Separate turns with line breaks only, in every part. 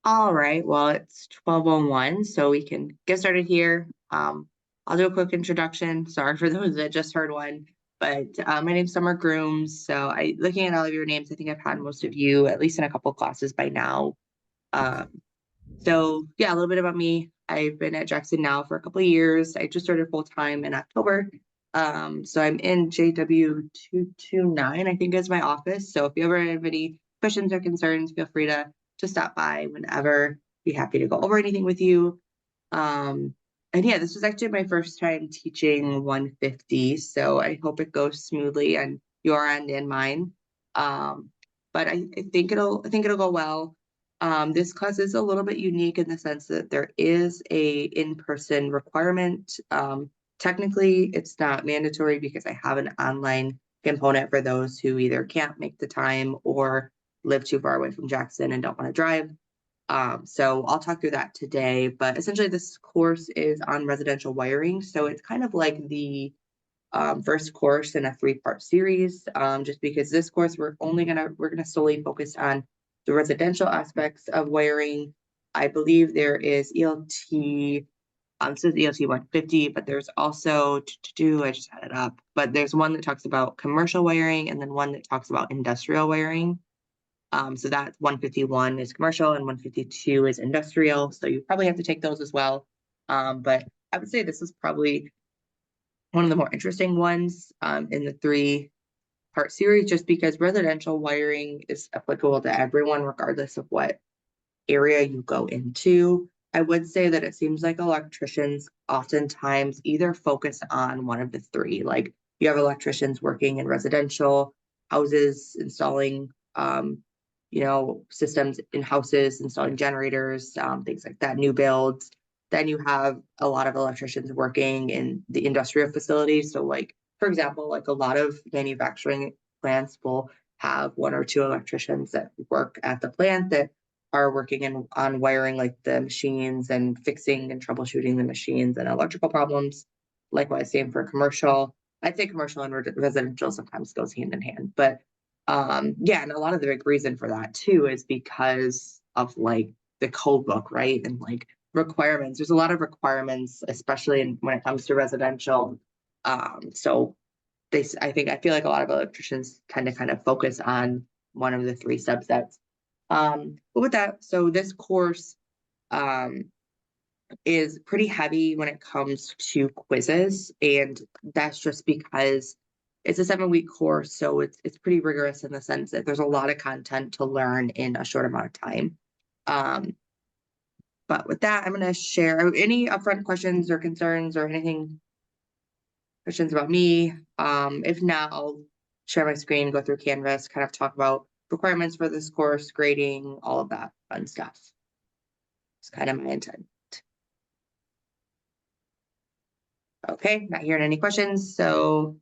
All right, well, it's 12:01, so we can get started here. I'll do a quick introduction. Sorry for those that just heard one, but my name's Summer Grooms. So looking at all of your names, I think I've had most of you at least in a couple classes by now. So yeah, a little bit about me. I've been at Jackson now for a couple of years. I just started full-time in October. So I'm in JW 229, I think is my office. So if you ever have any questions or concerns, feel free to stop by whenever. Be happy to go over anything with you. And yeah, this was actually my first time teaching 150, so I hope it goes smoothly on your end and mine. But I think it'll go well. This class is a little bit unique in the sense that there is a in-person requirement. Technically, it's not mandatory because I have an online component for those who either can't make the time or live too far away from Jackson and don't want to drive. So I'll talk through that today, but essentially this course is on residential wiring. So it's kind of like the first course in a 3-part series, just because this course we're gonna solely focus on the residential aspects of wiring. I believe there is ELT, it says ELT 150, but there's also I just had it up, but there's one that talks about commercial wiring and then one that talks about industrial wiring. So that 151 is commercial and 152 is industrial. So you probably have to take those as well. But I would say this is probably one of the more interesting ones in the 3-part series, just because residential wiring is applicable to everyone, regardless of what area you go into. I would say that it seems like electricians oftentimes either focus on one of the 3. Like you have electricians working in residential houses, installing systems in houses, installing generators, things like that, new builds. Then you have a lot of electricians working in the industrial facilities. So like, for example, like a lot of manufacturing plants will have 1 or 2 electricians that work at the plant that are working on wiring like the machines and fixing and troubleshooting the machines and electrical problems. Likewise, same for commercial. I'd say commercial and residential sometimes goes hand in hand, but yeah, and a lot of the big reason for that too is because of like the code book, right? And like requirements. There's a lot of requirements, especially when it comes to residential. So I feel like a lot of electricians tend to kind of focus on one of the 3 subsets. But with that, so this course is pretty heavy when it comes to quizzes, and that's just because it's a 7-week course, so it's pretty rigorous in the sense that there's a lot of content to learn in a short amount of time. But with that, I'm going to share any upfront questions or concerns or questions about me. If not, I'll share my screen, go through Canvas, kind of talk about requirements for this course, grading, all of that fun stuff. It's kind of my intent. Okay, not hearing any questions. So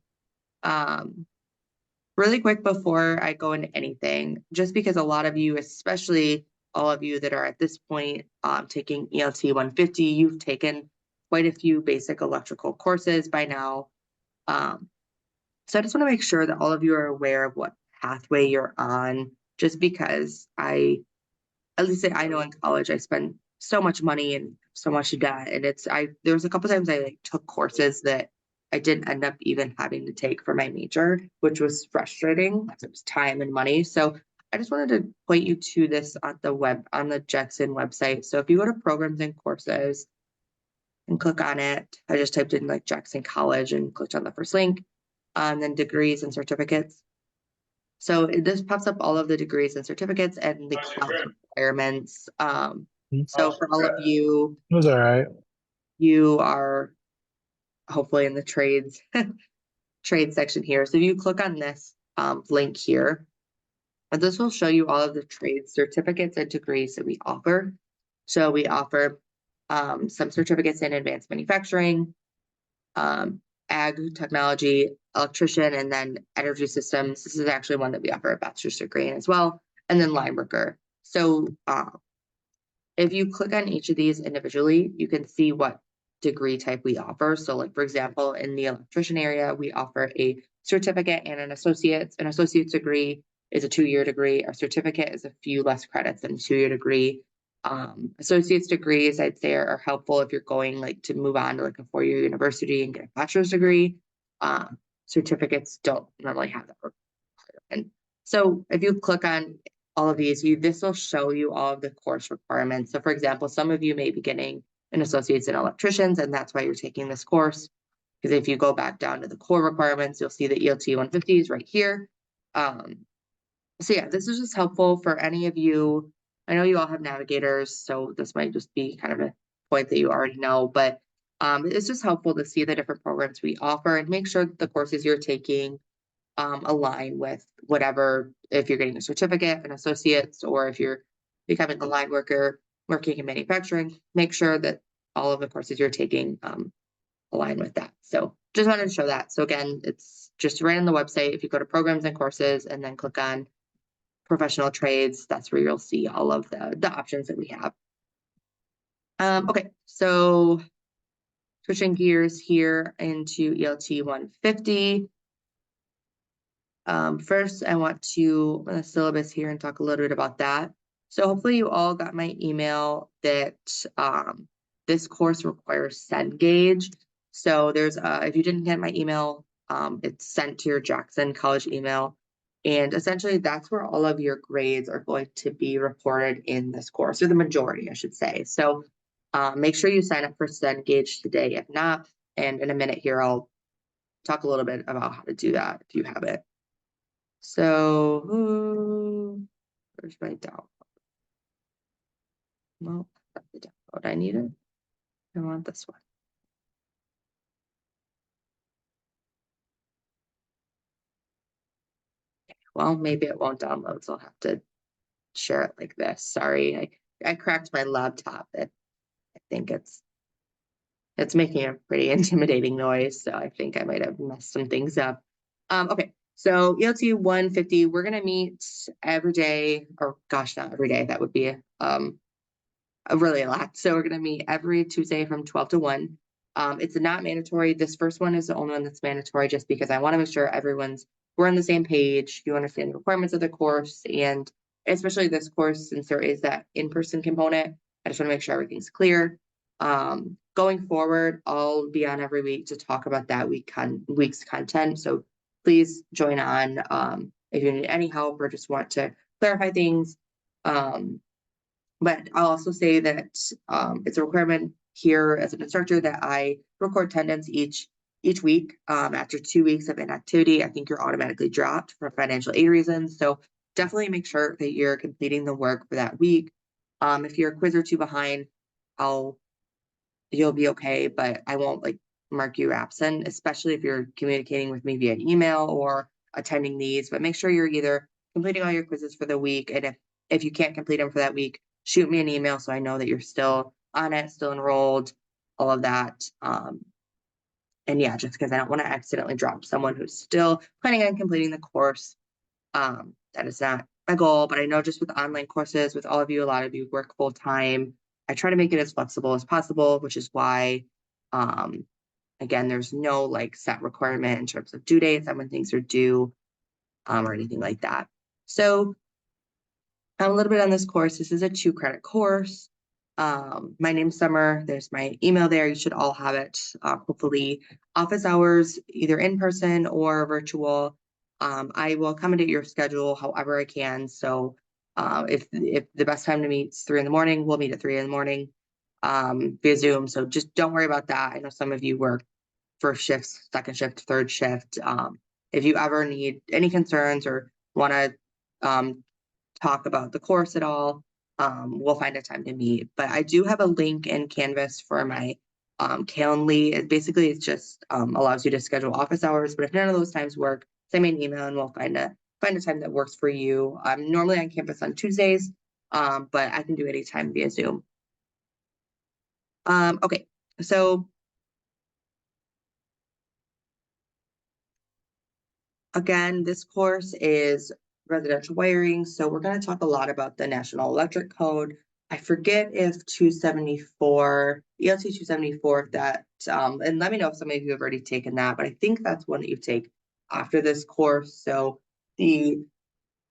really quick before I go into anything, just because a lot of you, especially all of you that are at this point taking ELT 150, you've taken quite a few basic electrical courses by now. So I just want to make sure that all of you are aware of what pathway you're on, just because at least I know in college I spent so much money and so much debt, and there was a couple times I like took courses that I didn't end up even having to take for my major, which was frustrating because it was time and money. So I just wanted to point you to this on the Jackson website. So if you go to programs and courses and click on it, I just typed in like Jackson College and clicked on the first link, and then degrees and certificates. So this pops up all of the degrees and certificates and the class requirements. So for all of you,
it was all right.
You are hopefully in the trades section here. So if you click on this link here, and this will show you all of the trade certificates and degrees that we offer. So we offer some certificates in advanced manufacturing, ag technology, electrician, and then energy systems. This is actually one that we offer a bachelor's degree in as well, and then line worker. So if you click on each of these individually, you can see what degree type we offer. So like, for example, in the electrician area, we offer a certificate and an associate's. An associate's degree is a 2-year degree. Our certificate is a few less credits than a 2-year degree. Associate's degrees, I'd say, are helpful if you're going like to move on to like a 4-year university and get a bachelor's degree. Certificates don't normally have that requirement. So if you click on all of these, this will show you all of the course requirements. So for example, some of you may be getting an associate's in electricians, and that's why you're taking this course. Because if you go back down to the core requirements, you'll see the ELT 150s right here. So yeah, this is just helpful for any of you. I know you all have navigators, so this might just be kind of a point that you already know, but it's just helpful to see the different programs we offer and make sure that the courses you're taking align with whatever, if you're getting a certificate, an associate's, or if you're becoming a line worker, working in manufacturing, make sure that all of the courses you're taking align with that. So just wanted to show that. So again, it's just right on the website. If you go to programs and courses and then click on professional trades, that's where you'll see all of the options that we have. Okay, so switching gears here into ELT 150. First, I want to run the syllabus here and talk a little bit about that. So hopefully you all got my email that this course requires Cengage. So there's if you didn't get my email, it's sent to your Jackson College email. And essentially that's where all of your grades are going to be reported in this course, or the majority, I should say. So make sure you sign up for Cengage today. If not, and in a minute here, I'll talk a little bit about how to do that if you have it. So where's my download? Well, that's the download I needed. I want this one. Okay, well, maybe it won't download, so I'll have to share it like this. Sorry, I cracked my laptop. I think it's making a pretty intimidating noise, so I think I might have messed some things up. Okay, so ELT 150, we're gonna meet every day, or gosh, not every day. That would be really a lot. So we're going to meet every Tuesday from 12 to 1. It's not mandatory. This first one is the only one that's mandatory just because I want to make sure we're on the same page. You understand the requirements of the course, and especially this course, since there is that in-person component, I just want to make sure everything's clear. Going forward, I'll be on every week to talk about that week's content. So please join on if you need any help or just want to clarify things. But I'll also say that it's a requirement here as an instructor that I record attendance each week. After 2 weeks of inactivity, I think you're automatically dropped for financial aid reasons. So definitely make sure that you're completing the work for that week. If you're a quiz or two behind, you'll be okay, but I won't like mark you absent, especially if you're communicating with me via email or attending these. But make sure you're either completing all your quizzes for the week, and if you can't complete them for that week, shoot me an email so I know that you're still on it, still enrolled, all of that. And yeah, just because I don't want to accidentally drop someone who's still planning on completing the course. That is not my goal, but I know just with online courses, with all of you, a lot of you work full time. I try to make it as flexible as possible, which is why, again, there's no like set requirement in terms of due dates and when things are due, or anything like that. So a little bit on this course. This is a 2-credit course. My name's Summer. There's my email there. You should all have it. Hopefully office hours, either in person or virtual. I will accommodate your schedule however I can. So if the best time to meet is 3 in the morning, we'll meet at 3 in the morning via Zoom. So just don't worry about that. I know some of you work first shift, second shift, third shift. If you ever need any concerns or want to talk about the course at all, we'll find a time to meet. But I do have a link in Canvas for my Calendly. Basically, it's just allows you to schedule office hours. But if none of those times work, send me an email and we'll find a time that works for you. I'm normally on campus on Tuesdays, but I can do any time via Zoom. Okay, so again, this course is residential wiring, so we're going to talk a lot about the National Electric Code. I forget if 274, ELT 274, if that, and let me know if some of you have already taken that, but I think that's one that you take after this course. So the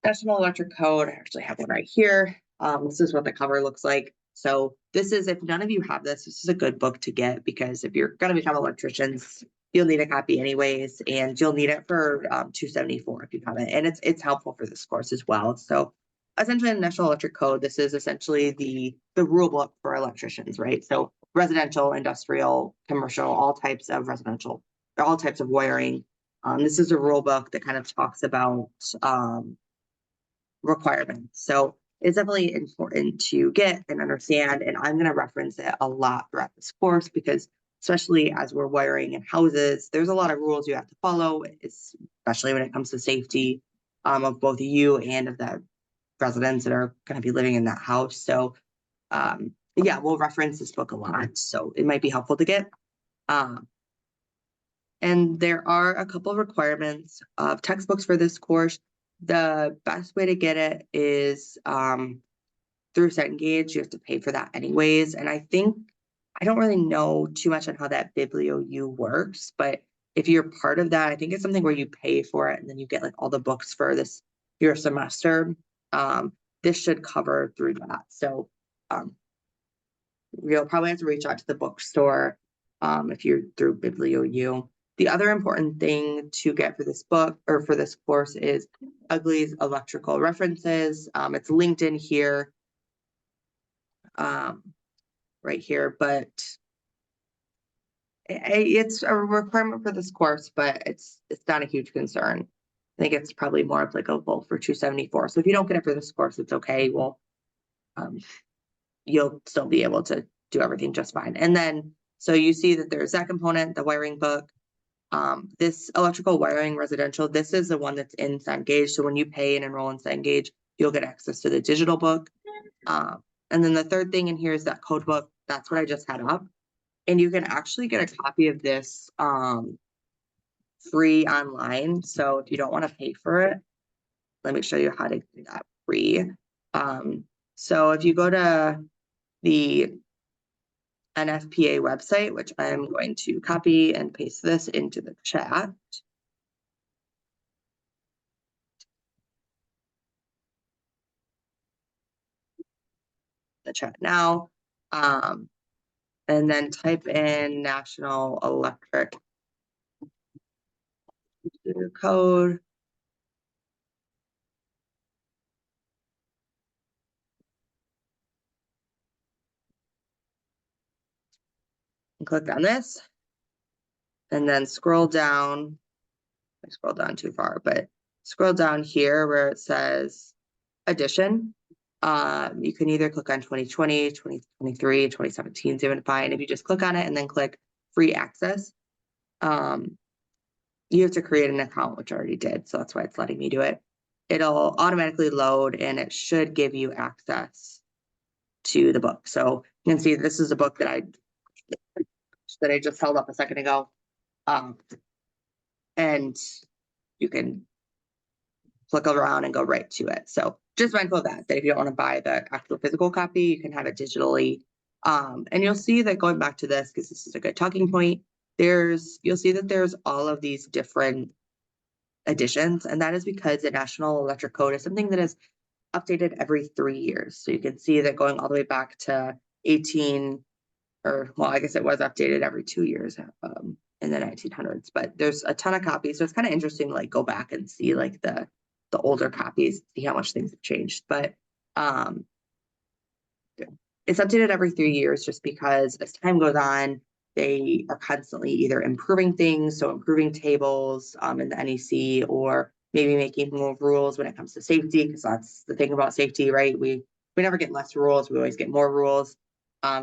National Electric Code, I actually have one right here. This is what the cover looks like. So this is, if none of you have this is a good book to get, because if you're going to become electricians, you'll need a copy anyways, and you'll need it for $274 if you have it. And it's helpful for this course as well. So essentially in the National Electric Code, this is essentially the rule book for electricians, right? So residential, industrial, commercial, all types of residential, all types of wiring. This is a rule book that kind of talks about requirements. So it's definitely important to get and understand, and I'm going to reference it a lot throughout this course, because especially as we're wiring in houses, there's a lot of rules you have to follow, especially when it comes to safety of both you and of the residents that are going to be living in that house. So yeah, we'll reference this book a lot, so it might be helpful to get. And there are a couple of requirements of textbooks for this course. The best way to get it is through Cengage. You have to pay for that anyways. And I don't really know too much on how that BiblioU works, but if you're part of that, I think it's something where you pay for it and then you get like all the books for your semester. This should cover through that. So you'll probably have to reach out to the bookstore if you're through BiblioU. The other important thing to get for this book or for this course is Ugly's electrical references. It's linked in here, right here, but it's a requirement for this course, but it's not a huge concern. I think it's probably more applicable for 274. So if you don't get it for this course, it's okay. Well, you'll still be able to do everything just fine. And then, so you see that there's that component, the wiring book. This electrical wiring residential, this is the one that's in Cengage. So when you pay and enroll in Cengage, you'll get access to the digital book. And then the third thing in here is that code book. That's what I just had up. And you can actually get a copy of this free online. So if you don't want to pay for it, let me show you how to do that free. So if you go to the NFPA website, which I'm going to copy and paste this into the chat. The chat now, and then type in National Electric code. And click on this, and then scroll down. I scrolled down too far, but scroll down here where it says edition. You can either click on 2020, 2023, 2017 is even fine. If you just click on it and then click free access, you have to create an account, which I already did. So that's why it's letting me do it. It'll automatically load and it should give you access to the book. So you can see this is a book that I just held up a second ago. And you can click around and go right to it. So just mindful of that if you don't want to buy the actual physical copy, you can have it digitally. And you'll see that going back to this, because this is a good talking point, you'll see that there's all of these different editions, and that is because the National Electric Code is something that is updated every 3 years. So you can see that going all the way back to 18, or well, I guess it was updated every 2 years in the 1900s, but there's a ton of copies. So it's kind of interesting to like go back and see like the older copies, see how much things have changed. But it's updated every 3 years just because as time goes on, they are constantly either improving things, so improving tables in the NEC, or maybe making more rules when it comes to safety, because that's the thing about safety, right? We never get less rules, we always get more rules,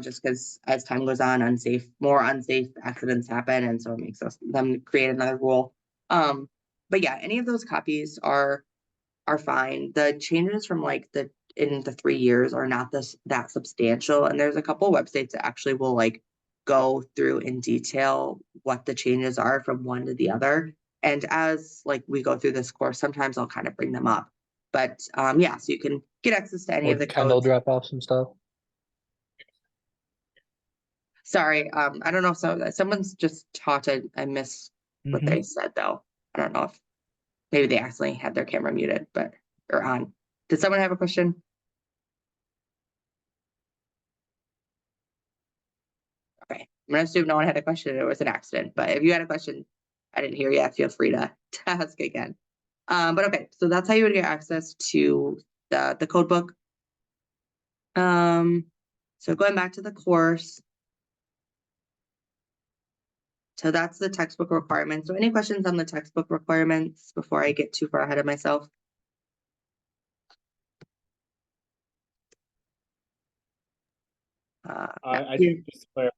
just because as time goes on, more unsafe accidents happen, and so it makes them create another rule. But yeah, any of those copies are fine. The changes from like in the 3 years are not that substantial, and there's a couple websites that actually will like go through in detail what the changes are from one to the other. And as like we go through this course, sometimes I'll kind of bring them up. But yeah, so you can get access to any of the
Kendall
codes.
drop off some stuff.
Sorry, I don't know if someone's just taught. I missed what they said though. I don't know if maybe they accidentally had their camera muted, or on. Did someone have a question? I'm gonna assume no one had a question, it was an accident, but if you had a question I didn't hear yet, feel free to ask again. But okay, so that's how you would get access to the code book. So going back to the course, so that's the textbook requirements. So any questions on the textbook requirements before I get too far ahead of myself?
I
Yeah.
think just to clarify,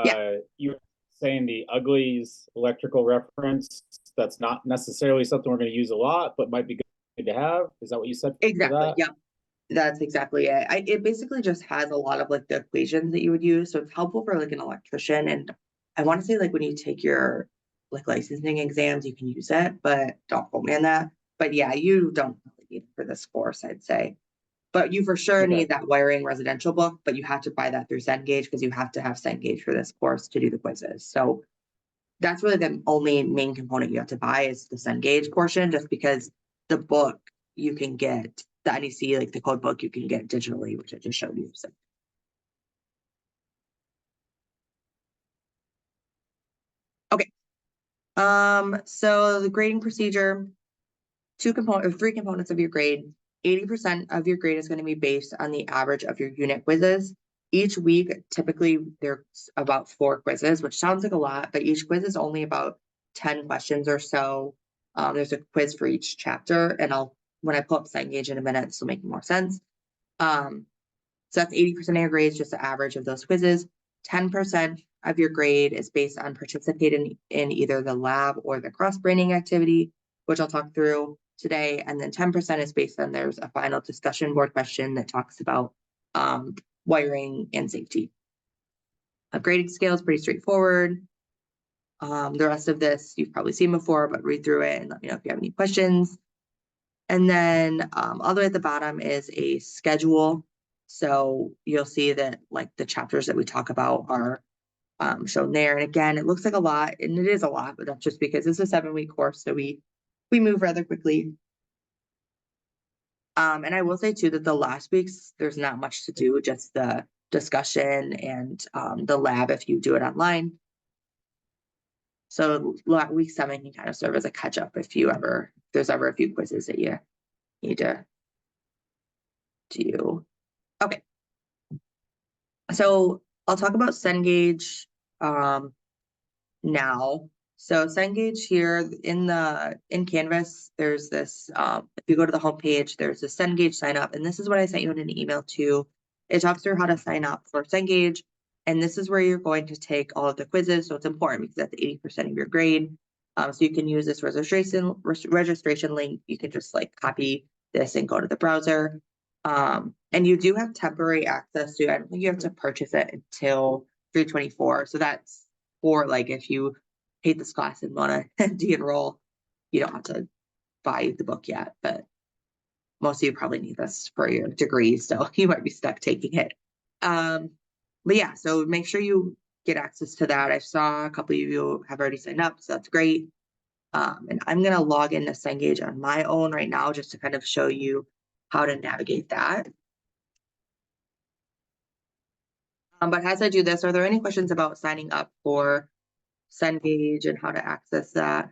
Yeah,
you were saying the uglies electrical reference, that's not necessarily something we're going to use a lot, but might be good to have. Is that what you said for
exactly.
that?
Yeah, that's exactly it. It basically just has a lot of like the equations that you would use. So it's helpful for like an electrician. And I want to say like when you take your like licensing exams, you can use it, but don't quote me on that. But yeah, you don't really need it for this course, I'd say. But you for sure
Okay.
need that wiring residential book, but you have to buy that through Cengage because you have to have Cengage for this course to do the quizzes. So that's really the only main component you have to buy is the Cengage portion, just because the book you can get, the NEC, like the code book, you can get digitally, which I just showed you. So, okay. So the grading procedure, three components of your grade. 80% of your grade is going to be based on the average of your unit quizzes. Each week, typically there's about 4 quizzes, which sounds like a lot, but each quiz is only about 10 questions or so. There's a quiz for each chapter, and when I pull up Cengage in a minute, this will make more sense. So that's 80% of your grade is just the average of those quizzes. 10% of your grade is based on participating in either the lab or the cross-braining activity, which I'll talk through today. And then 10% is based on there's a final discussion board question that talks about wiring and safety. A grading scale is pretty straightforward. The rest of this you've probably seen before, but read through it and let me know if you have any questions. And then all the way at the bottom is a schedule. So you'll see that like the chapters that we talk about are shown there. And again, it looks like a lot, and it is a lot, but that's just because it's a 7-week course, so we move rather quickly. And I will say too that the last weeks there's not much to do, just the discussion and the lab if you do it online. So week 7 can kind of serve as a catch up if there's ever a few quizzes that you need to do. Okay. So I'll talk about Cengage now. So Cengage here in Canvas, there's this, if you go to the homepage, there's a Cengage sign up, and this is what I sent you in an email too. It talks through how to sign up for Cengage, and this is where you're going to take all of the quizzes. So it's important because that's 80% of your grade. So you can use this registration link. You can just like copy this and go to the browser. And you do have temporary access to it. I don't think you have to purchase it until 3/24. So that's for like if you hate this class and want to de-enroll, you don't have to buy the book yet. But most of you probably need this for your degree, so you might be stuck taking it. But yeah, so make sure you get access to that. I saw a couple of you have already signed up, so that's great. And I'm gonna log into Cengage on my own right now just to kind of show you how to navigate that. But as I do this, are there any questions about signing up for Cengage and how to access that?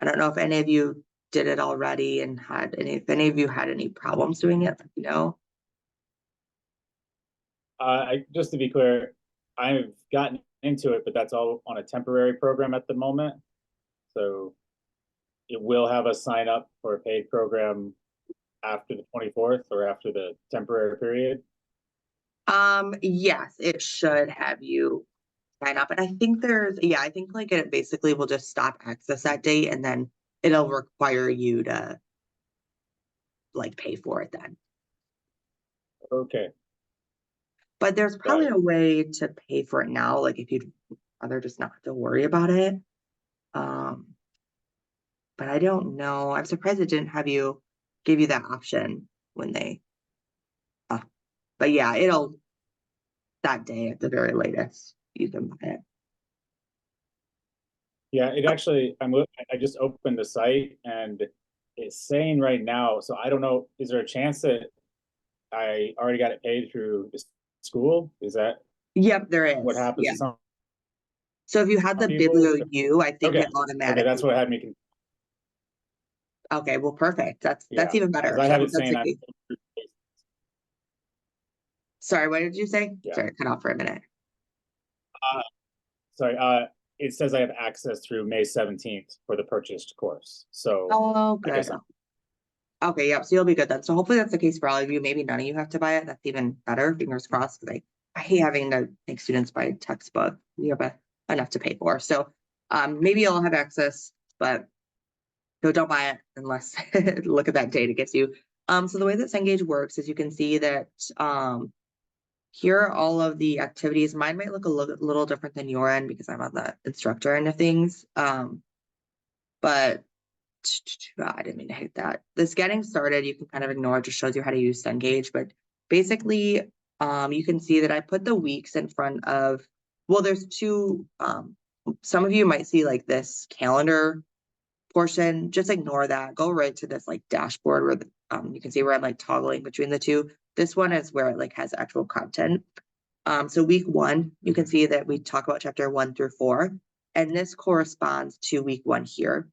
I don't know if any of you did it already and if any of you had any problems doing it, you know?
Just to be clear, I've gotten into it, but that's all on a temporary program at the moment. So it will have us sign up for a paid program after the 24th or after the temporary period.
Yes, it should have you sign up. And I think I think like it basically will just stop access that date and then it'll require you to like pay for it then.
Okay.
But there's
Got
probably
it.
a way to pay for it now, like if you'd rather just not have to worry about it. Um, but I don't know. I'm surprised it didn't give you that option when uh, but yeah, it'll that day at the very latest, you can buy it.
Yeah, it actually, I just opened the site and it's saying right now, so I don't know, is there a chance that I already got it paid through the school? Is that
Yep, there
what
is.
happens
Yeah.
to some
So if you had the
people?
Biblio U, I think
Okay,
it
okay, that's
automatically.
what had me,
Okay, well, perfect. That's
yeah,
even
because
better.
I
So I
have
hope
it
that's
saying
the
I'm,
case. Sorry, what did you say?
yeah.
Sorry, cut off for a minute.
Sorry, it says I have access through May 17th for the purchased course. So
Oh,
I
good.
guess I'm,
Okay, yep. So you'll be good then. So hopefully that's the case for all of you. Maybe none of you have to buy it. That's even better. Fingers crossed. Because I hate having to make students buy a textbook. We have enough to pay for. So maybe you'll have access, but don't buy it unless look at that date it gives you. So the way that Cengage works is you can see that here are all of the activities. Mine might look a little different than your end because I'm on the instructor end of things. But I didn't mean to hit that. This getting started, you can kind of ignore. It just shows you how to use Cengage. But basically, you can see that I put the weeks in front of, well, there's two, some of you might see like this calendar portion. Just ignore that. Go right to this like dashboard where you can see where I'm like toggling between the two. This one is where it like has actual content. So week 1, you can see that we talk about chapter 1 through 4, and this corresponds to week 1 here,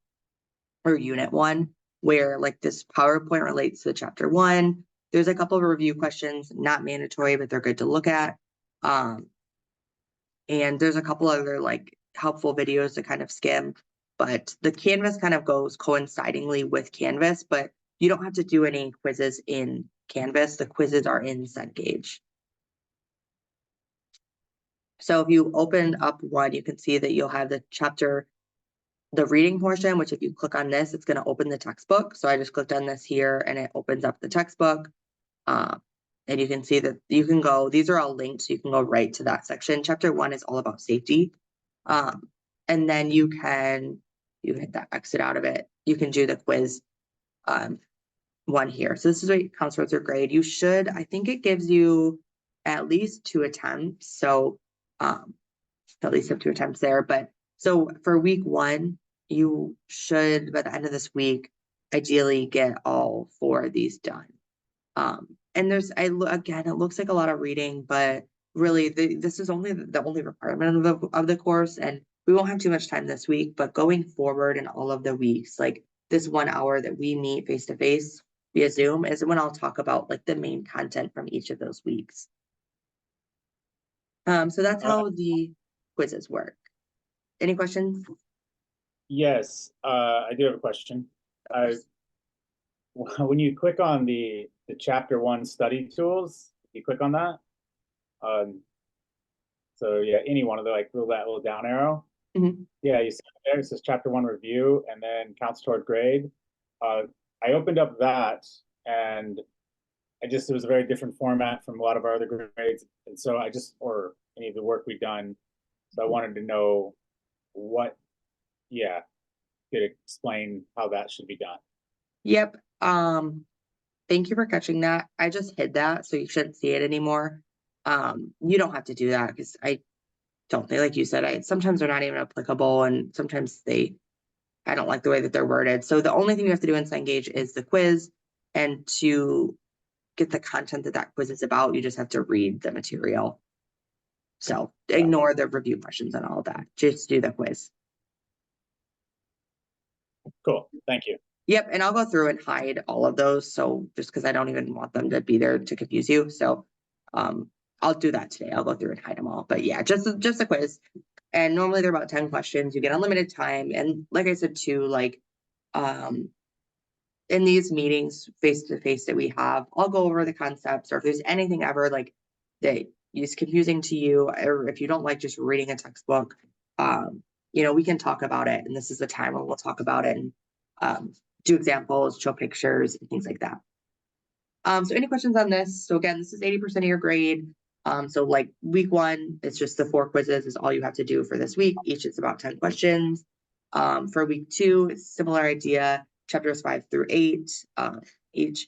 or unit 1, where like this PowerPoint relates to chapter 1. There's a couple of review questions, not mandatory, but they're good to look at. And there's a couple other like helpful videos to kind of skim, but the Canvas kind of goes coincidingly with Canvas, but you don't have to do any quizzes in Canvas. The quizzes are in Cengage. So if you open up one, you can see that you'll have the chapter, the reading portion, which if you click on this, it's going to open the textbook. So I just clicked on this here and it opens up the textbook. And you can see that you can go, these are all linked, so you can go right to that section. Chapter 1 is all about safety. And then you hit that exit out of it. You can do the quiz one here. So this is what counts towards your grade. You should, I think it gives you at least 2 attempts. So at least have 2 attempts there. But so for week 1, you should, by the end of this week, ideally get all 4 of these done. And again, it looks like a lot of reading, but really this is only the only requirement of the course, and we won't have too much time this week, but going forward in all of the weeks, like this 1 hour that we meet face to face via Zoom is when I'll talk about like the main content from each of those weeks. So that's how the quizzes work. Any questions?
yes, I do have a question. When you click on the chapter 1 study tools, you click on that. So yeah, any one of the like that little down arrow.
Mhm.
Yeah, you see there it says chapter 1 review and then counts toward grade. I opened up that and it was a very different format from a lot of our other grades. And so or any of the work we've done. So I wanted to know what, yeah, could explain how that should be done.
Yep. Thank you for catching that. I just hid that, so you shouldn't see it anymore. You don't have to do that because I don't think, like you said, sometimes they're not even applicable, and sometimes I don't like the way that they're worded. So the only thing you have to do in Cengage is the quiz, and to get the content that quiz is about, you just have to read the material. So ignore the review questions and all of that. Just do the quiz.
Cool, thank you.
Yep, and I'll go through and hide all of those. So just because I don't even want them to be there to confuse you. So I'll do that today. I'll go through and hide them all. But yeah, just a quiz. And normally they're about 10 questions. You get unlimited time. And like I said too, like in these meetings face to face that we have, I'll go over the concepts, or if there's anything ever like that is confusing to you, or if you don't like just reading a textbook, we can talk about it. And this is the time when we'll talk about it and do examples, show pictures, and things like that. So any questions on this? So again, this is 80% of your grade. So like week 1, it's just the 4 quizzes is all you have to do for this week. Each is about 10 questions. For week 2, it's similar idea, chapters 5 through 8. Each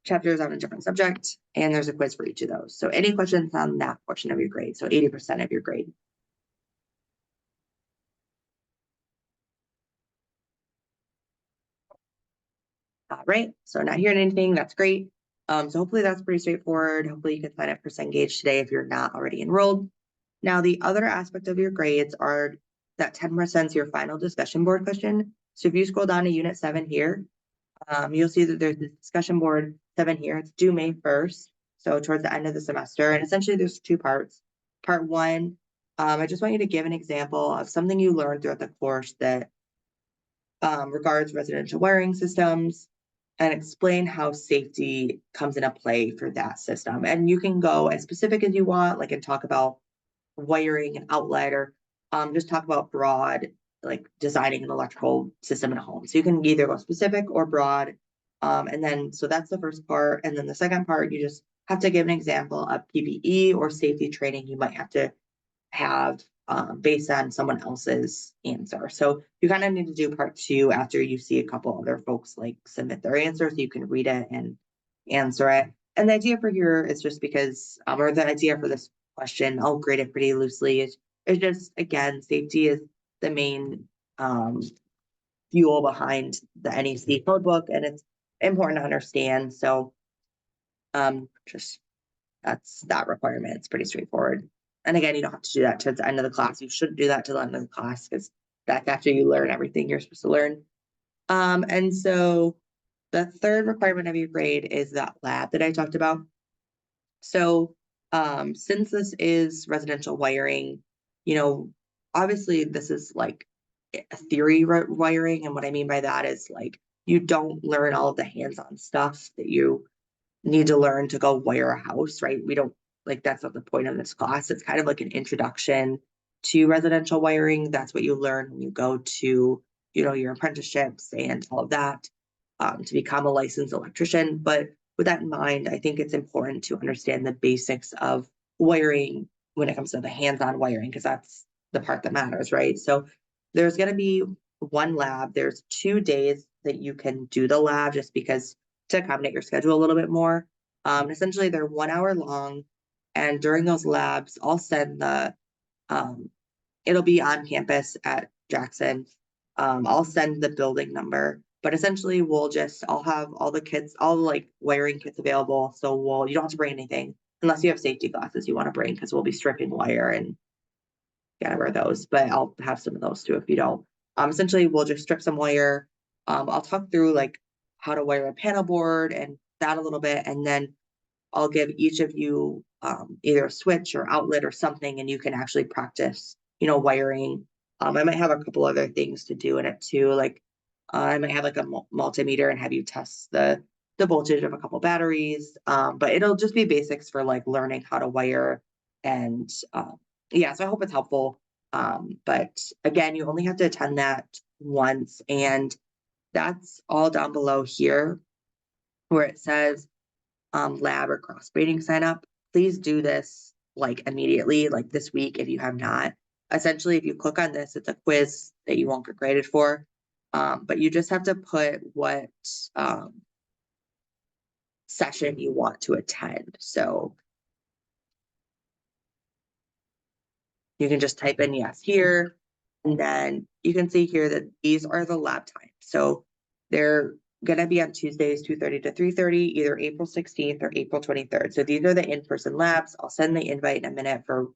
chapter is on a different subject, and there's a quiz for each of those. So any questions on that portion of your grade? So 80% of your grade. All right, so not hearing anything, that's great. So hopefully that's pretty straightforward. Hopefully you can sign up for Cengage today if you're not already enrolled. Now, the other aspect of your grades are that 10% is your final discussion board question. So if you scroll down to Unit 7 here, you'll see that there's this discussion board 7 here. It's due May 1st, so towards the end of the semester. And essentially there's two parts. Part one, I just want you to give an example of something you learned throughout the course that regards residential wiring systems and explain how safety comes into play for that system. And you can go as specific as you want, like, and talk about wiring and outlet, or just talk about broad, like designing an electrical system in a home. So you can either go specific or broad. And then, so that's the first part. And then the second part, you just have to give an example of PPE or safety training you might have based on someone else's answer. So you kind of need to do part two after you see a couple other folks like submit their answer, so you can read it and answer it. And the idea for here is just because, or the idea for this question, I'll grade it pretty loosely. It's just, again, safety is the main fuel behind the NEC code book, and it's important to understand. So just that's that requirement. It's pretty straightforward. And again, you don't have to do that to the end of the class. You shouldn't do that to the end of the class, because that's after you learn everything you're supposed to learn. And so the third requirement of your grade is that lab that I talked about. So since this is residential wiring, obviously this is like a theory wiring. And what I mean by that is, like, you don't learn all of the hands-on stuff that you need to learn to go wire a house, right? We don't, like, that's not the point of this class. It's kind of like an introduction to residential wiring. That's what you learn when you go to, your apprenticeships and all of that, to become a licensed electrician. But with that in mind, I think it's important to understand the basics of wiring when it comes to the hands-on wiring, because that's the part that matters, right? So there's going to be one lab. There's 2 days that you can do the lab, just because to accommodate your schedule a little bit more. Essentially, they're 1 hour long, and during those labs, I'll send it'll be on campus at Jackson. I'll send the building number, but essentially I'll have all the kits, all the like wiring kits available. So you don't have to bring anything unless you have safety glasses you want to bring, because we'll be stripping wire and gotta wear those, but I'll have some of those too if you don't. Essentially we'll just strip some wire. I'll talk through like how to wire a panel board and that a little bit, and then I'll give each of you either a switch or outlet or something, and you can actually practice, wiring. I might have a couple other things to do in it too. Like I might have like a multimeter and have you test the voltage of a couple batteries. But it'll just be basics for like learning how to wire. And yeah, so I hope it's helpful. But again, you only have to attend that once, and that's all down below here where it says lab or cross grading sign up. Please do this like immediately, like this week if you have not. Essentially, if you click on this, it's a quiz that you won't get graded for, but you just have to put what session you want to attend. So you can just type in yes here, and then you can see here that these are the lab times. So they're going to be on Tuesdays, 2:30 to 3:30, either April 16th or April 23rd. So these are the in-person labs. I'll send the invite in a minute for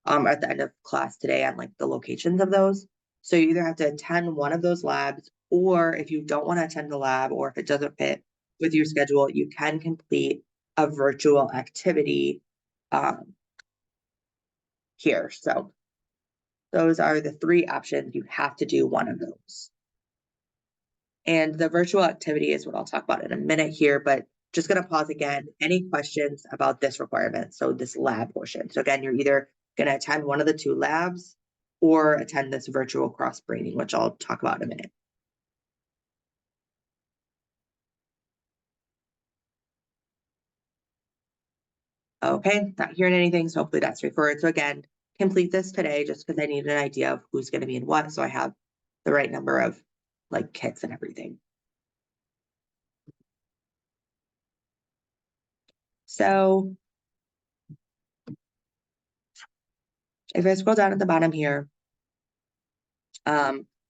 at the end of class today on like the locations of those. So you either have to attend one of those labs, or if you don't want to attend the lab, or if it doesn't fit with your schedule, you can complete a virtual activity here. So those are the 3 options. You have to do one of those. And the virtual activity is what I'll talk about in a minute here, but just going to pause again. Any questions about this requirement? So this lab portion. So again, you're either going to attend one of the 2 labs or attend this virtual cross braining, which I'll talk about in a minute. Okay, not hearing anything, so hopefully that's straightforward. So again, complete this today just because I need an idea of who's going to be in what, so I have the right number of like kits and everything. So if I scroll down at the bottom here,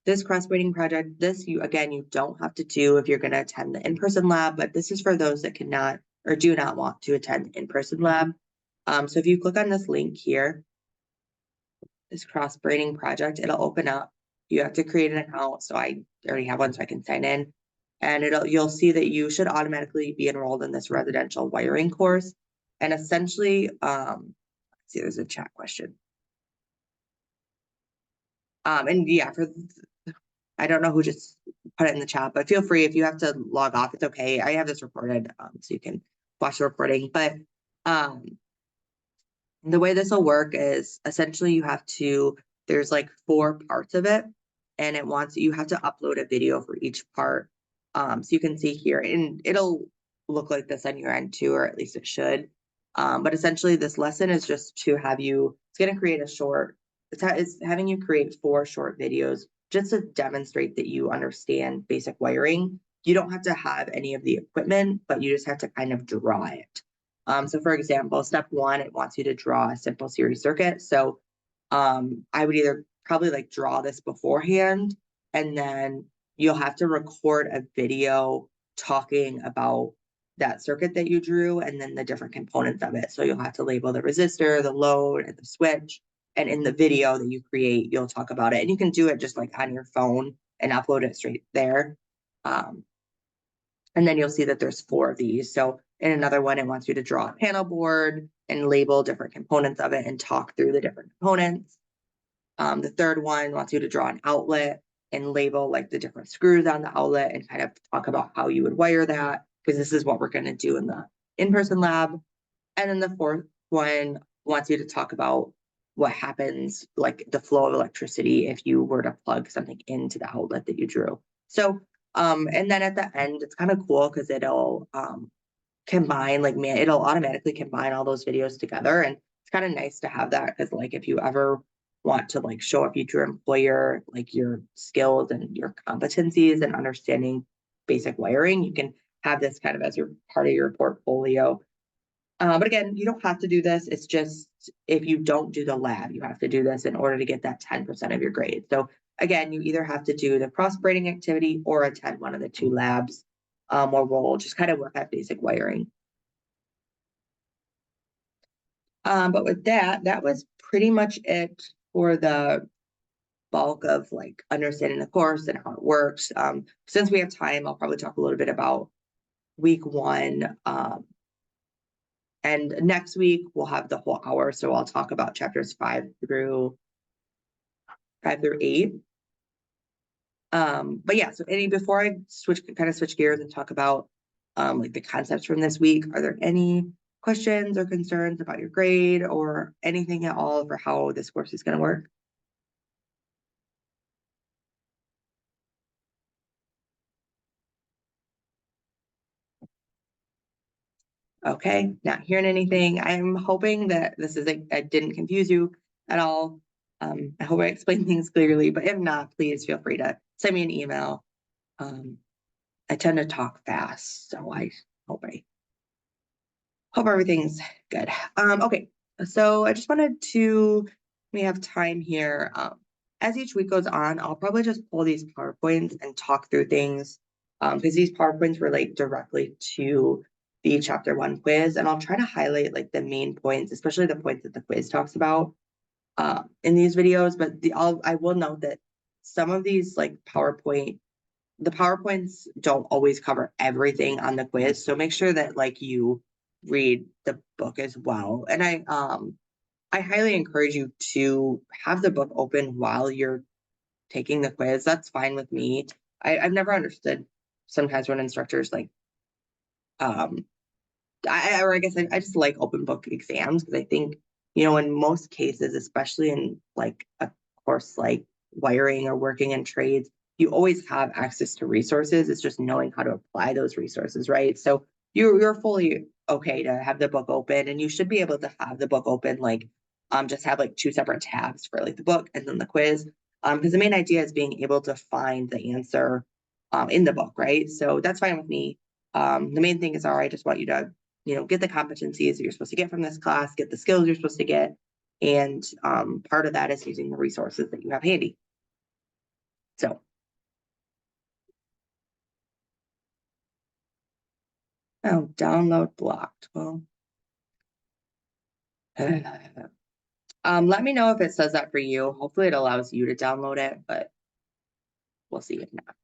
this cross-breeding project, you don't have to do if you're going to attend the in-person lab, but this is for those that cannot, or do not want to attend in-person lab. So if you click on this link here, this cross-braining project, it'll open up. You have to create an account. So I already have one, so I can sign in. And you'll see that you should automatically be enrolled in this residential wiring course. And essentially, let's see, there's a chat question. And yeah, I don't know who just put it in the chat, but feel free if you have to log off, it's okay. I have this recorded, so you can watch the recording. But the way this will work is essentially there's like 4 parts of it, and you have to upload a video for each part. So you can see here, and it'll look like this on your end too, or at least it should. But essentially this lesson is just to it's going to create it's having you create 4 short videos just to demonstrate that you understand basic wiring. You don't have to have any of the equipment, but you just have to kind of draw it. So for example, step 1, it wants you to draw a simple series circuit. So I would either probably like draw this beforehand, and then you'll have to record a video talking about that circuit that you drew and then the different components of it. So you'll have to label the resistor, the load, and the switch. And in the video that you create, you'll talk about it. And you can do it just like on your phone and upload it straight there. And then you'll see that there's 4 of these. So in another one, it wants you to draw a panel board and label different components of it and talk through the different components. The third one wants you to draw an outlet and label like the different screws on the outlet and kind of talk about how you would wire that, because this is what we're going to do in the in-person lab. And then the 4th one wants you to talk about what happens, like the flow of electricity, if you were to plug something into the outlet that you drew. So, and then at the end, it's kind of cool because it'll combine, it'll automatically combine all those videos together. And it's kind of nice to have that, because like if you ever want to like show a future employer like your skills and your competencies and understanding basic wiring, you can have this kind of as your part of your portfolio. But again, you don't have to do this. It's just if you don't do the lab, you have to do this in order to get that 10% of your grade. So again, you either have to do the cross-braining activity or attend one of the 2 labs, where we'll just kind of work at basic wiring. But with that was pretty much it for the bulk of like understanding the course and how it works. Since we have time, I'll probably talk a little bit about week 1. And next week we'll have the whole hour. So I'll talk about chapters 5 through 8. But yeah, so before I switch gears and talk about like the concepts from this week, are there any questions or concerns about your grade or anything at all for how this course is going to work? Okay, not hearing anything. I'm hoping that I didn't confuse you at all. I hope I explained things clearly, but if not, please feel free to send me an email. I tend to talk fast, so I hope everything's good. Okay, so I just wanted we have time here. As each week goes on, I'll probably just pull these PowerPoints and talk through things, because these PowerPoints relate directly to the chapter 1 quiz, and I'll try to highlight like the main points, especially the points that the quiz talks about in these videos. But I will note that some of these like the PowerPoints don't always cover everything on the quiz, so make sure that like you read the book as well. And I highly encourage you to have the book open while you're taking the quiz. That's fine with me. I've never understood sometimes when instructors like I guess I just like open book exams, because I think, in most cases, especially in like a course like wiring or working in trades, you always have access to resources. It's just knowing how to apply those resources, right? So you're fully okay to have the book open, and you should be able to have the book open, like just have like 2 separate tabs for like the book and then the quiz. Because the main idea is being able to find the answer in the book, right? So that's fine with me. The main thing is, I just want you to get the competencies that you're supposed to get from this class, get the skills you're supposed to get. And part of that is using the resources that you have handy. So, Oh, download blocked. Well, let me know if it says that for you. Hopefully it allows you to download it, but we'll see if not.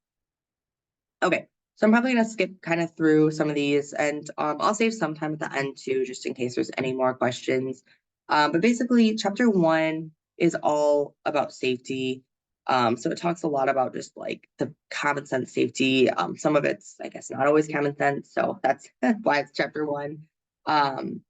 Okay, so I'm probably gonna skip kind of through some of these, and I'll save some time at the end too, just in case there's any more questions. But basically, chapter 1 is all about safety. So it talks a lot about just like the common sense safety. Some of it's, I guess, not always common sense, so that's why it's chapter 1. Um,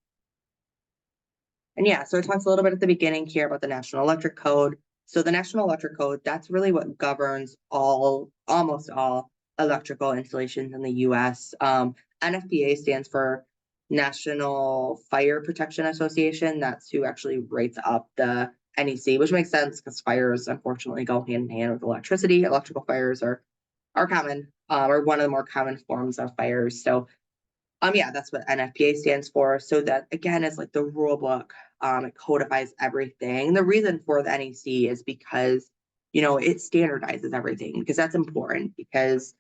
and yeah, so it talks a little bit at the beginning here about the National Electric Code. So the National Electric Code, that's really what governs almost all electrical installations in the US. NFPA stands for National Fire Protection Association. That's who actually writes up the NEC, which makes sense because fires unfortunately go hand in hand with electricity. Electrical fires are common, or one of the more common forms of fires. So yeah, that's what NFPA stands for. So that again is like the rule book. It codifies everything. The reason for the NEC is because, it standardizes everything, because that's important, because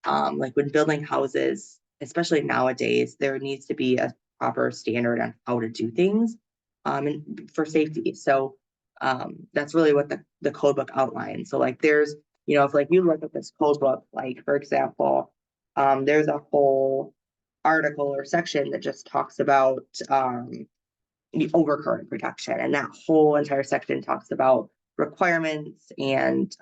like when building houses, especially nowadays, there needs to be a proper standard on how to do things, and for safety. So that's really what the code book outlines. So like there's, if like you look at this code book, like for example, there's a whole article or section that just talks about the overcurrent protection, and that whole entire section talks about requirements and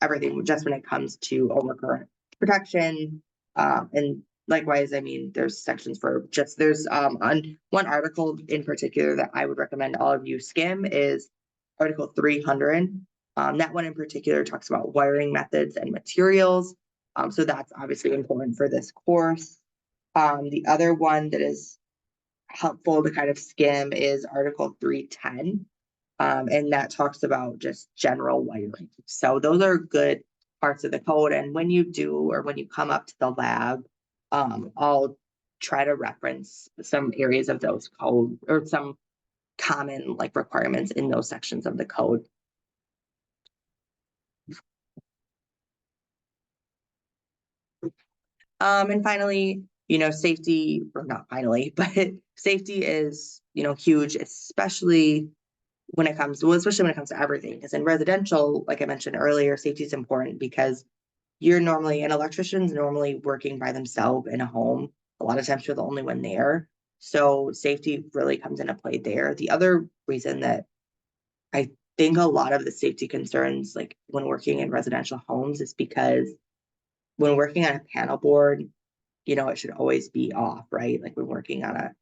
everything just when it comes to overcurrent protection. And likewise, I mean, there's sections for just there's on one article in particular that I would recommend all of you skim is Article 300. That one in particular talks about wiring methods and materials. So that's obviously important for this course. The other one that is helpful to kind of skim is Article 310. And that talks about just general wiring. So those are good parts of the code. And when you do, or when you come up to the lab, I'll try to reference some areas of those code or some common like requirements in those sections of the code. And finally, safety, or not finally, but safety is, huge, especially when it comes to everything. Because in residential, like I mentioned earlier, safety is important because an electrician's normally working by themselves in a home. A lot of times you're the only one there. So safety really comes into play there. The other reason that I think a lot of the safety concerns, like when working in residential homes, is because when working on a panel board, it should always be off, right? Like when working on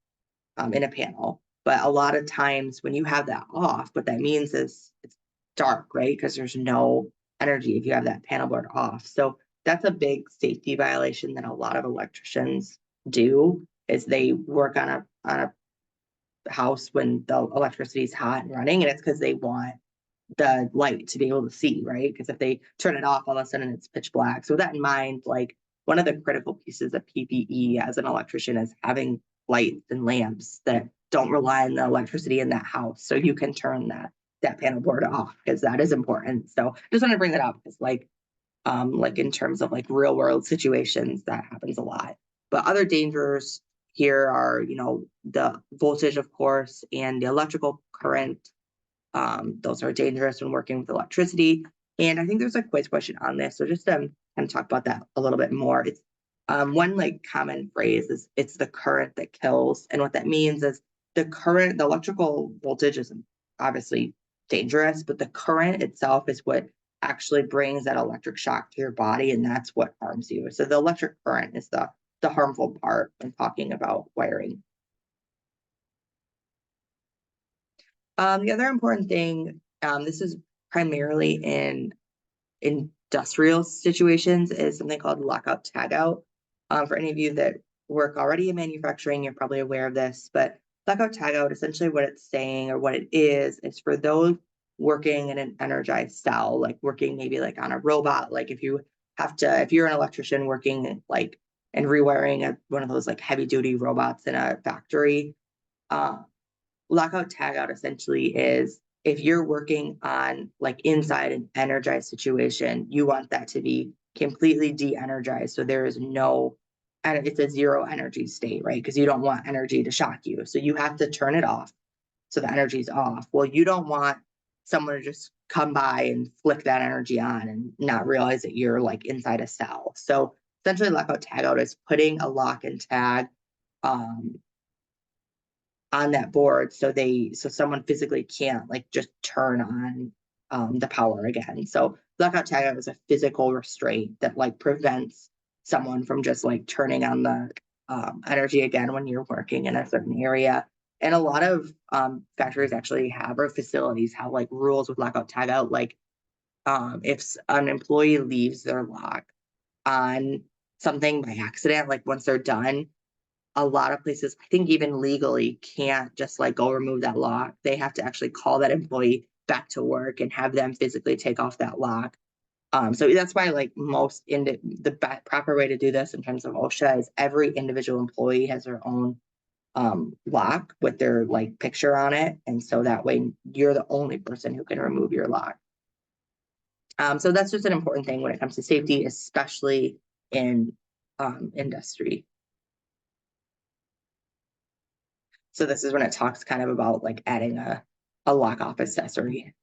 in a panel. But a lot of times when you have that off, what that means is it's dark, right? Because there's no energy if you have that panel board off. So that's a big safety violation that a lot of electricians do, is they work on a house when the electricity is hot and running, and it's because they want the light to be able to see, right? Because if they turn it off, all of a sudden it's pitch black. So with that in mind, like one of the critical pieces of PPE as an electrician is having lights and lamps that don't rely on the electricity in that house. So you can turn that panel board off, because that is important. So just want to bring that up, because like in terms of like real world situations, that happens a lot. But other dangers here are, the voltage, of course, and the electrical current. Those are dangerous when working with electricity. And I think there's a quiz question on this. So just kind of talk about that a little bit more. It's one like common phrase is it's the current that kills. And what that means is the electrical voltage is obviously dangerous, but the current itself is what actually brings that electric shock to your body, and that's what harms you. So the electric current is the harmful part when talking about wiring. The other important thing, this is primarily in industrial situations, is something called lockout tagout. For any of you that work already in manufacturing, you're probably aware of this, but lockout tagout, essentially what it's saying, or what it is for those working in an energized cell, like working maybe like on a robot, like if you're an electrician working like and rewiring one of those like heavy duty robots in a factory, lockout tagout essentially is if you're working on like inside an energized situation, you want that to be completely de-energized. So there is no and it's a zero energy state, right? Because you don't want energy to shock you. So you have to turn it off so the energy's off. Well, you don't want someone to just come by and flick that energy on and not realize that you're like inside a cell. So essentially lockout tagout is putting a lock and tag um, on that board so someone physically can't like just turn on the power again. So lockout tagout is a physical restraint that like prevents someone from just like turning on the energy again when you're working in a certain area. And a lot of factories actually have, or facilities have, like rules with lockout tagout. Like if an employee leaves their lock on something by accident, like once they're done, a lot of places, I think even legally, can't just like go remove that lock. They have to actually call that employee back to work and have them physically take off that lock. So that's why like the proper way to do this in terms of OSHA is every individual employee has their own lock with their like picture on it. And so that way you're the only person who can remove your lock. So that's just an important thing when it comes to safety, especially in industry. So this is when it talks kind of about like adding a lock off accessory.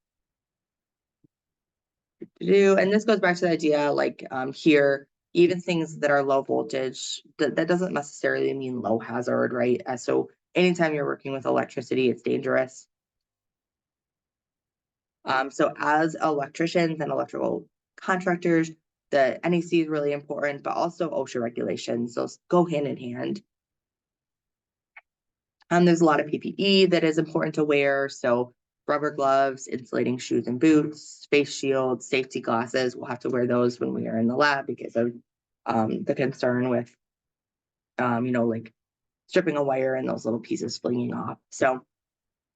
And this goes back to the idea like here, even things that are low voltage, that doesn't necessarily mean low hazard, right? So anytime you're working with electricity, it's dangerous. So as electricians and electrical contractors, the NEC is really important, but also OSHA regulations. Those go hand in hand. There's a lot of PPE that is important to wear. So rubber gloves, insulating shoes and boots, face shields, safety glasses. We'll have to wear those when we are in the lab because of the concern with, like stripping a wire and those little pieces flinging off. So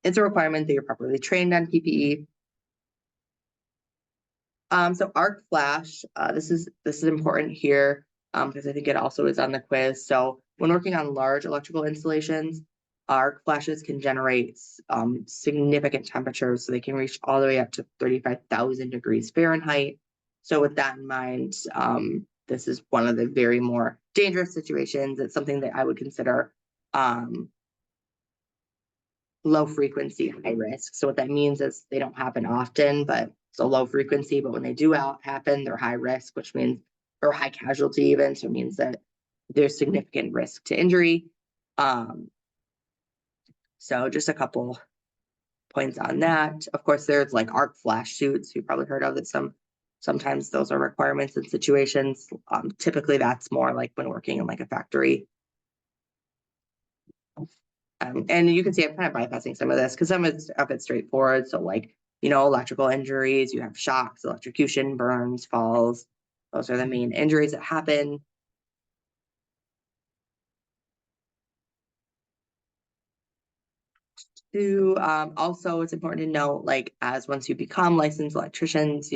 it's a requirement that you're properly trained on PPE. So arc flash, this is important here because I think it also is on the quiz. So when working on large electrical installations, arc flashes can generate significant temperatures. So they can reach all the way up to 35,000 degrees Fahrenheit. So with that in mind, this is one of the very more dangerous situations. It's something that I would consider low frequency, high risk. So what that means is they don't happen often, but it's a low frequency, but when they do happen, they're high risk, which means, or high casualty even. So it means that there's significant risk to injury. So just a couple points on that. Of course, there's like arc flash suits you probably heard of that sometimes those are requirements in situations. Typically that's more like when working in like a factory. And you can see I'm kind of bypassing some of this because some of it's straightforward. So like, electrical injuries, you have shocks, electrocution, burns, falls. Those are the main injuries that happen. Also, it's important to note, like, as once you become licensed electricians,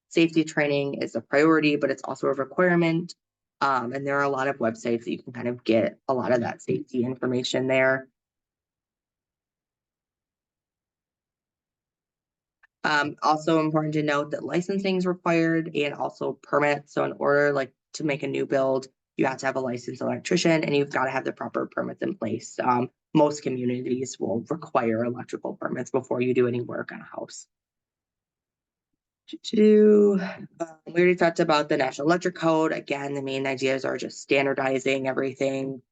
safety training is a priority, but it's also a requirement. And there are a lot of websites that you can kind of get a lot of that safety information there. Also important to note that licensing is required and also permits. So in order like to make a new build, you have to have a licensed electrician and you've got to have the proper permits in place. Most communities will require electrical permits before you do any work on a house. We already talked about the National Electric Code. Again, the main ideas are just standardizing everything.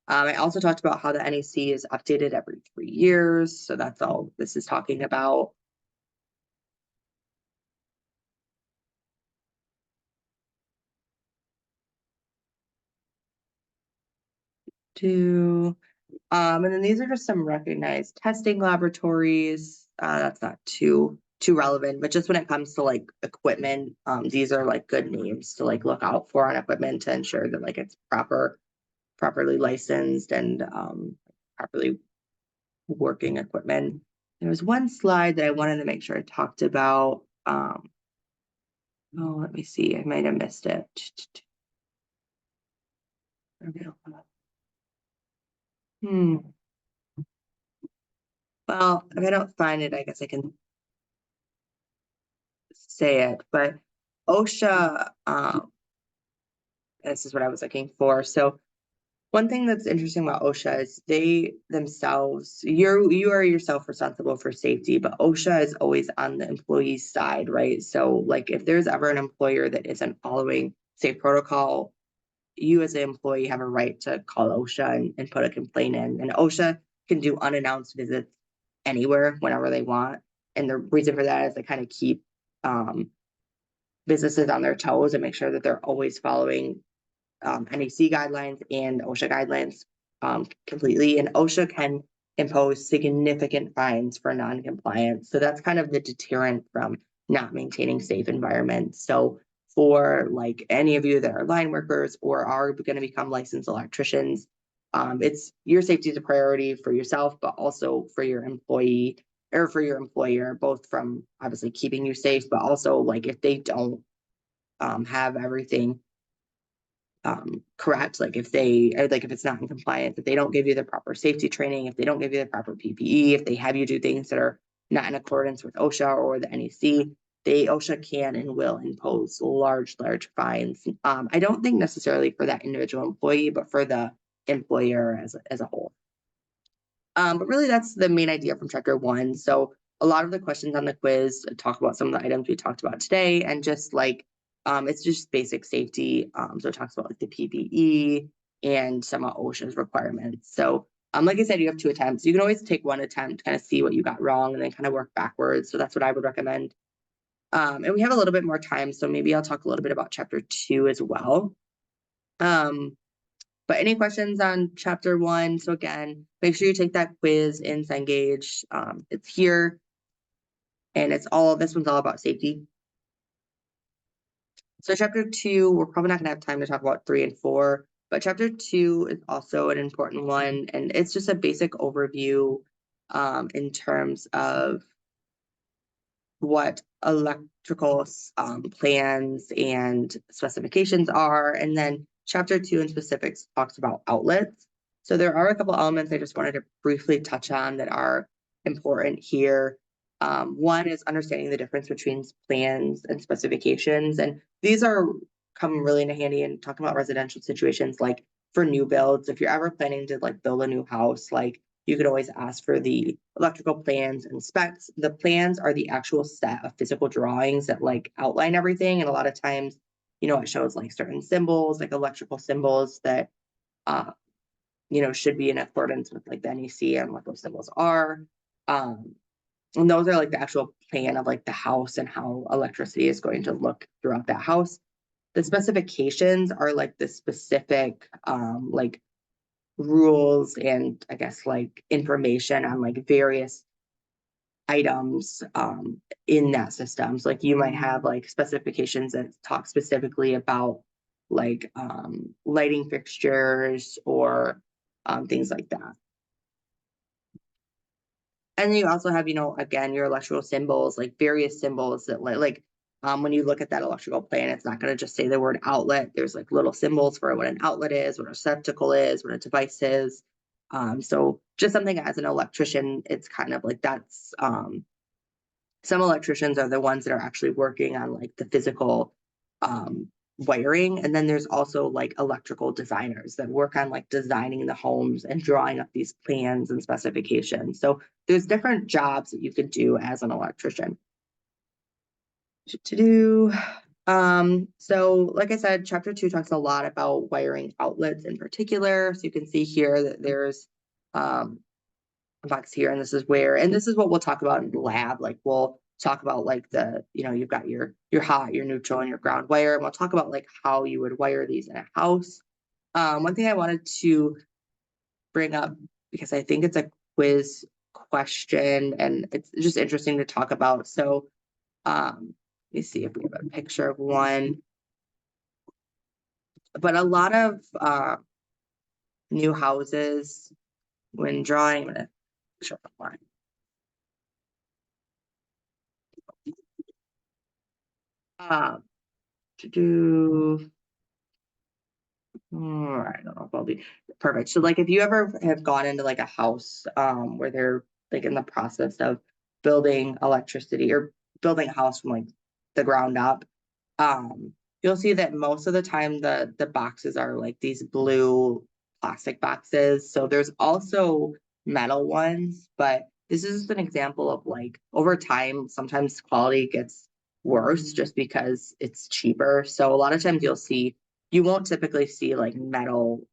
I also talked about how the NEC is updated every 3 years. So that's all this is talking about. And then these are just some recognized testing laboratories. That's not too relevant, but just when it comes to like equipment, these are like good names to like look out for on equipment to ensure that like it's properly licensed and properly working equipment. There was one slide that I wanted to make sure I talked about. Let me see. I might have missed it. Well, if I don't find it, I guess I can say it, but OSHA this is what I was looking for. So one thing that's interesting about OSHA is they themselves, you are yourself responsible for safety, but OSHA is always on the employee's side, right? So like if there's ever an employer that isn't following safe protocol, you as an employee have a right to call OSHA and put a complaint in. And OSHA can do unannounced visits anywhere, whenever they want. And the reason for that is to kind of keep businesses on their toes and make sure that they're always following NEC guidelines and OSHA guidelines completely. And OSHA can impose significant fines for non-compliance. So that's kind of the deterrent from not maintaining safe environments. So for like any of you that are line workers or are going to become licensed electricians, it's your safety is a priority for yourself, but also for your employee or for your employer, both from obviously keeping you safe, but also like if they don't have everything correct, like if they like if it's not in compliance, if they don't give you the proper safety training, if they don't give you the proper PPE, if they have you do things that are not in accordance with OSHA or the NEC, OSHA can and will impose large fines. I don't think necessarily for that individual employee, but for the employer as a whole. But really that's the main idea from chapter 1. So a lot of the questions on the quiz talk about some of the items we talked about today, and just like it's just basic safety. So it talks about like the PPE and some of OSHA's requirements. So like I said, you have 2 attempts. You can always take 1 attempt, kind of see what you got wrong, and then kind of work backwards. So that's what I would recommend. And we have a little bit more time, so maybe I'll talk a little bit about chapter 2 as well. But any questions on chapter 1? So again, make sure you take that quiz in Cengage. It's here, and this one's all about safety. So chapter 2, we're probably not gonna have time to talk about 3 and 4, but chapter 2 is also an important one, and it's just a basic overview in terms of what electrical plans and specifications are. And then chapter 2 in specifics talks about outlets. So there are a couple elements I just wanted to briefly touch on that are important here. One is understanding the difference between plans and specifications. And these come really in handy in talking about residential situations, like for new builds. If you're ever planning to like build a new house, like you could always ask for the electrical plans and specs. The plans are the actual set of physical drawings that like outline everything. And a lot of times, it shows like certain symbols, like electrical symbols that, should be in accordance with like the NEC and what those symbols are. And those are like the actual plan of like the house and how electricity is going to look throughout that house. The specifications are like the specific, like rules and I guess like information on like various items in that system. So like you might have like specifications that talk specifically about like lighting fixtures or things like that. And then you also have, again, your electrical symbols, like various symbols that when you look at that electrical plan, it's not going to just say the word outlet. There's like little symbols for what an outlet is, what a receptacle is, what a device is. So just something as an electrician, it's kind of like that's, some electricians are the ones that are actually working on like the physical wiring. And then there's also like electrical designers that work on like designing the homes and drawing up these plans and specifications. So there's different jobs that you could do as an electrician. So like I said, chapter 2 talks a lot about wiring outlets in particular. So you can see here that there's a box here, and this is what we'll talk about in the lab. Like we'll talk about like you've got your hot, your neutral, and your ground wire, and we'll talk about like how you would wire these in a house. One thing I wanted to bring up, because I think it's a quiz question and it's just interesting to talk about. So let me see if we have a picture of one. But a lot of new houses, when drawing, I'm gonna show one. To do, I don't know if I'll be perfect. So like if you ever have gone into like a house where they're like in the process of building electricity or building a house from like the ground up, you'll see that most of the time the boxes are like these blue plastic boxes. So there's also metal ones, but this is just an example of like over time, sometimes quality gets worse just because it's cheaper. So a lot of times you won't typically see like metal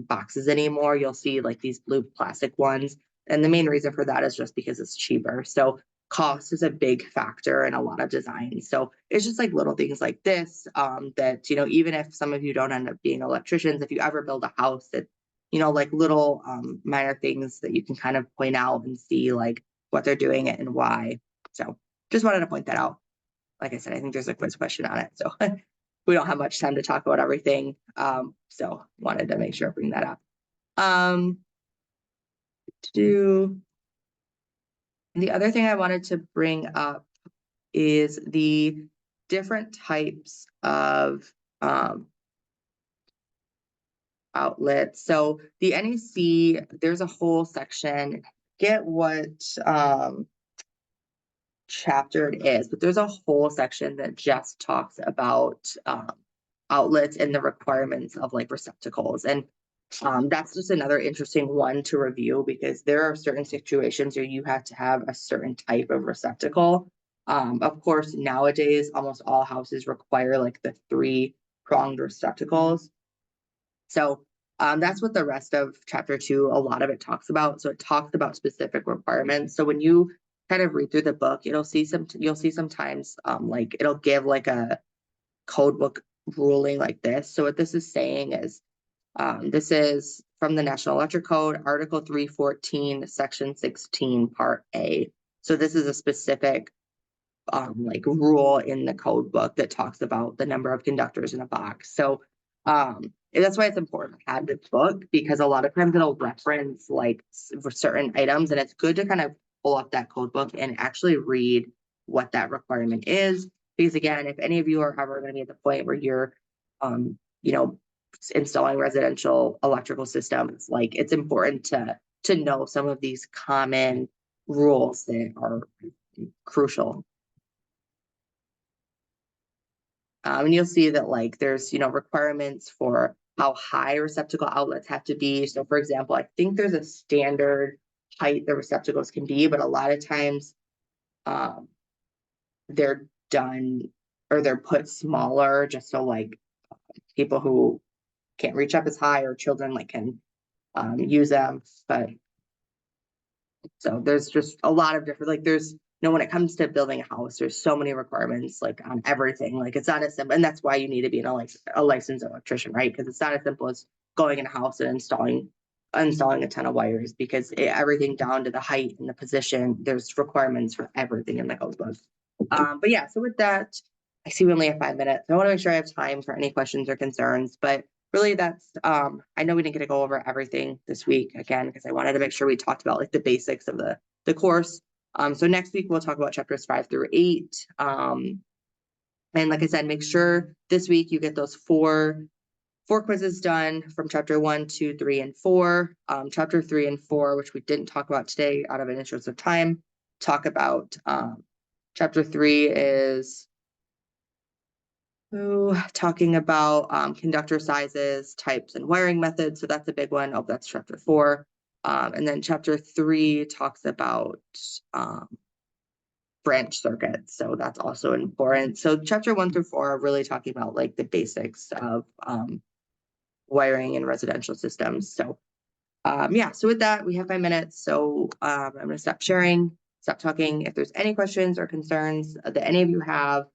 boxes anymore. You'll see like these blue plastic ones. And the main reason for that is just because it's cheaper. So cost is a big factor in a lot of designs. So it's just like little things like this that, you know, even if some of you don't end up being electricians, if you ever build a house, that, you know, like little minor things that you can kind of point out and see like what they're doing and why. So just wanted to point that out. Like I said, I think there's a quiz question on it. So we don't have much time to talk about everything. So wanted to make sure I bring that up. The other thing I wanted to bring up is the different types of outlets. So the NEC, there's a whole section, get what chapter it is, but there's a whole section that just talks about outlets and the requirements of like receptacles. And that's just another interesting one to review because there are certain situations where you have to have a certain type of receptacle. Of course, nowadays, almost all houses require like the 3-pronged receptacles. So that's what the rest of chapter 2, a lot of it talks about. So it talks about specific requirements. So when you kind of read through the book, you'll see sometimes like it'll give like a code book ruling like this. So what this is saying is this is from the National Electric Code, Article 314, Section 16, Part A. So this is a specific like rule in the code book that talks about the number of conductors in a box. So that's why it's important to have this book, because a lot of times it'll reference like for certain items, and it's good to kind of pull up that code book and actually read what that requirement is. Because again, if any of you are ever going to be at the point where you're you know, installing residential electrical systems, like it's important to know some of these common rules that are crucial. And you'll see that like there's, you know, requirements for how high receptacle outlets have to be. So for example, I think there's a standard height the receptacles can be, but a lot of times they're done or they're put smaller just so like people who can't reach up as high or children like can use them. But so there's just a lot of different, like there's, you know, when it comes to building a house, there's so many requirements like on everything. Like it's not as simple, and that's why you need to be a licensed electrician, right? Because it's not as simple as going in a house and installing a ton of wires, because everything down to the height and the position, there's requirements for everything in the code book. But yeah, so with that, I see we only have 5 minutes. I want to make sure I have time for any questions or concerns, but really that's I know we didn't get to go over everything this week again because I wanted to make sure we talked about like the basics of the course. So next week we'll talk about chapters 5 through 8. And like I said, make sure this week you get those four quizzes done from chapter 1, 2, 3, and 4. Chapter 3 and 4, which we didn't talk about today out of an interest of time, talk about chapter 3 is talking about conductor sizes, types, and wiring methods. So that's a big one. Oh, that's chapter 4. And then chapter 3 talks about branch circuits. So that's also important. So chapter 1 through 4 are really talking about like the basics of wiring in residential systems. So yeah, so with that, we have 5 minutes. So I'm going to stop sharing, stop talking. If there's any questions or concerns that any of you have,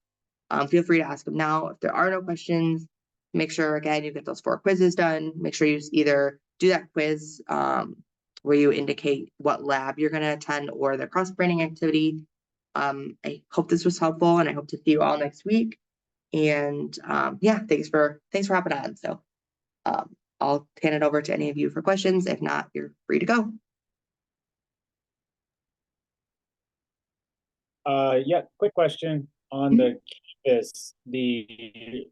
feel free to ask them now. If there are no questions, make sure, again, you get those 4 quizzes done. Make sure you either do that quiz where you indicate what lab you're going to attend or the cross-branding activity. I hope this was helpful, and I hope to see you all next week. And yeah, thanks for hopping on. So I'll hand it over to any of you for questions. If not, you're free to go.
Yeah, quick question on the campus. The